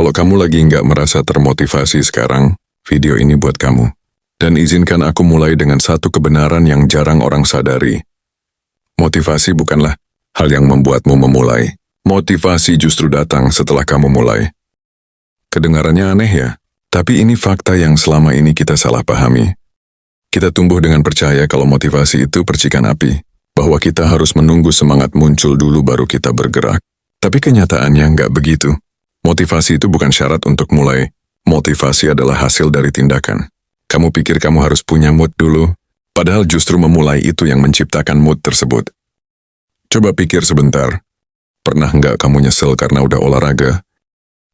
Kalau kamu lagi nggak merasa termotivasi sekarang, video ini buat kamu. Dan izinkan aku mulai dengan satu kebenaran yang jarang orang sadari. Motivasi bukanlah hal yang membuatmu memulai. Motivasi justru datang setelah kamu mulai. Kedengarannya aneh ya, tapi ini fakta yang selama ini kita salah pahami. Kita tumbuh dengan percaya kalau motivasi itu percikan api, bahwa kita harus menunggu semangat muncul dulu baru kita bergerak. Tapi kenyataannya nggak begitu. Motivasi itu bukan syarat untuk mulai. Motivasi adalah hasil dari tindakan. Kamu pikir kamu harus punya mood dulu, padahal justru memulai itu yang menciptakan mood tersebut. Coba pikir sebentar. Pernah nggak kamu nyesel karena udah olahraga?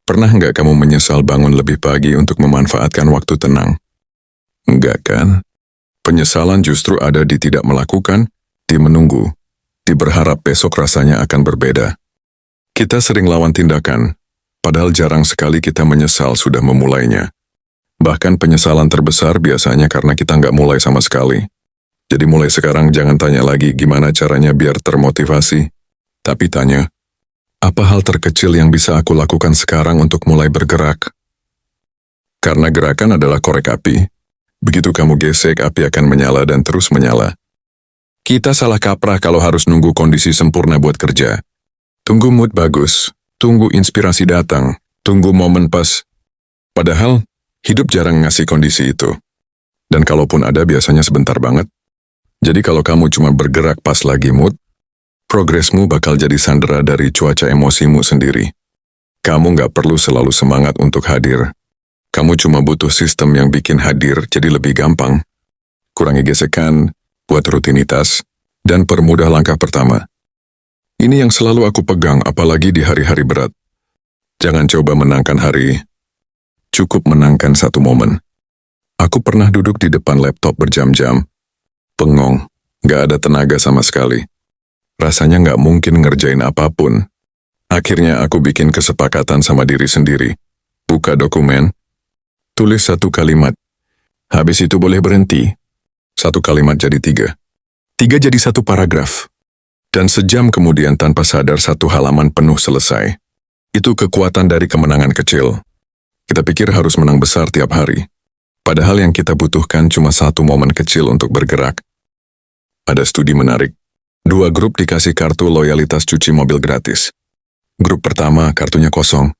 Pernah nggak kamu menyesal bangun lebih pagi untuk memanfaatkan waktu tenang? Enggak kan? Penyesalan justru ada di tidak melakukan, di menunggu, di berharap besok rasanya akan berbeda. Kita sering lawan tindakan, padahal jarang sekali kita menyesal sudah memulainya. Bahkan penyesalan terbesar biasanya karena kita nggak mulai sama sekali. Jadi mulai sekarang jangan tanya lagi gimana caranya biar termotivasi. Tapi tanya, apa hal terkecil yang bisa aku lakukan sekarang untuk mulai bergerak? Karena gerakan adalah korek api. Begitu kamu gesek, api akan menyala dan terus menyala. Kita salah kaprah kalau harus nunggu kondisi sempurna buat kerja. Tunggu mood bagus, tunggu inspirasi datang, tunggu momen pas. Padahal, hidup jarang ngasih kondisi itu. Dan kalaupun ada biasanya sebentar banget. Jadi kalau kamu cuma bergerak pas lagi mood, progresmu bakal jadi sandera dari cuaca emosimu sendiri. Kamu nggak perlu selalu semangat untuk hadir. Kamu cuma butuh sistem yang bikin hadir jadi lebih gampang. Kurangi gesekan, buat rutinitas, dan permudah langkah pertama. Ini yang selalu aku pegang apalagi di hari-hari berat. Jangan coba menangkan hari. Cukup menangkan satu momen. Aku pernah duduk di depan laptop berjam-jam. Bengong, nggak ada tenaga sama sekali. Rasanya nggak mungkin ngerjain apapun. Akhirnya aku bikin kesepakatan sama diri sendiri. Buka dokumen, tulis satu kalimat. Habis itu boleh berhenti. Satu kalimat jadi 3. 3 jadi satu paragraf. Dan sejam kemudian tanpa sadar satu halaman penuh selesai. Itu kekuatan dari kemenangan kecil. Kita pikir harus menang besar tiap hari. Padahal yang kita butuhkan cuma satu momen kecil untuk bergerak. Ada studi menarik. 2 grup dikasih kartu loyalitas cuci mobil gratis. Grup pertama kartunya kosong.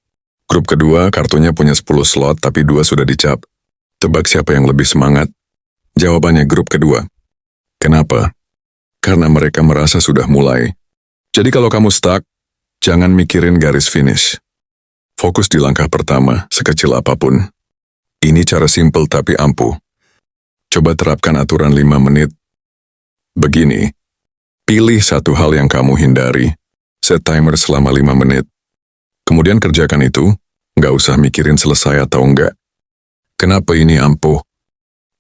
Grup kedua kartunya punya 10 slot tapi 2 sudah dicap. Tebak siapa yang lebih semangat? Jawabannya grup kedua. Kenapa? Karena mereka merasa sudah mulai. Jadi kalau kamu stuck, jangan mikirin garis finish. Fokus di langkah pertama, sekecil apapun. Ini cara simpel tapi ampuh. Coba terapkan aturan 5 menit. Begini, pilih satu hal yang kamu hindari. Set timer selama 5 menit. Kemudian kerjakan itu, nggak usah mikirin selesai atau enggak. Kenapa ini ampuh?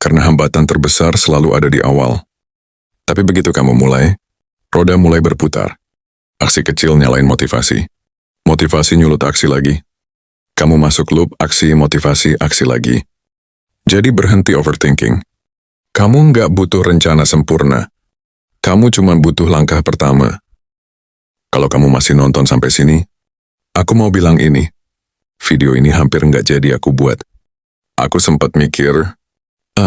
Karena hambatan terbesar selalu ada di awal. Tapi begitu kamu mulai, roda mulai berputar. Aksi kecil nyalain motivasi. Motivasi nyulut aksi lagi. Kamu masuk loop aksi, motivasi, aksi lagi. Jadi berhenti overthinking. Kamu nggak butuh rencana sempurna. Kamu cuma butuh langkah pertama. Kalau kamu masih nonton sampai sini, aku mau bilang ini. Video ini hampir nggak jadi aku buat. Aku sempat mikir,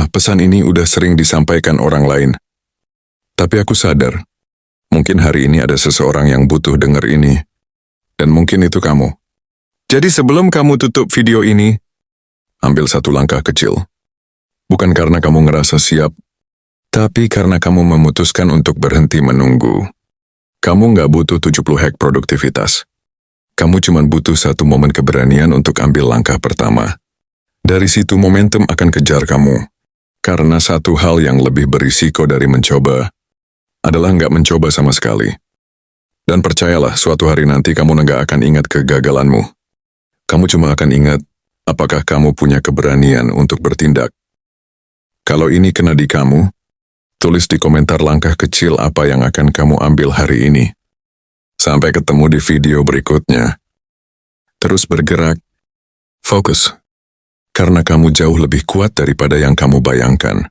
pesan ini udah sering disampaikan orang lain. Tapi aku sadar, mungkin hari ini ada seseorang yang butuh denger ini. Dan mungkin itu kamu. Jadi sebelum kamu tutup video ini, ambil satu langkah kecil. Bukan karena kamu ngerasa siap, tapi karena kamu memutuskan untuk berhenti menunggu. Kamu nggak butuh 70 hack produktivitas. Kamu cuma butuh satu momen keberanian untuk ambil langkah pertama. Dari situ momentum akan kejar kamu. Karena satu hal yang lebih berisiko dari mencoba adalah nggak mencoba sama sekali. Dan percayalah, suatu hari nanti kamu nggak akan ingat kegagalanmu. Kamu cuma akan ingat apakah kamu punya keberanian untuk bertindak. Kalau ini kena di kamu, tulis di komentar langkah kecil apa yang akan kamu ambil hari ini. Sampai ketemu di video berikutnya. Terus bergerak. Fokus. Karena kamu jauh lebih kuat daripada yang kamu bayangkan.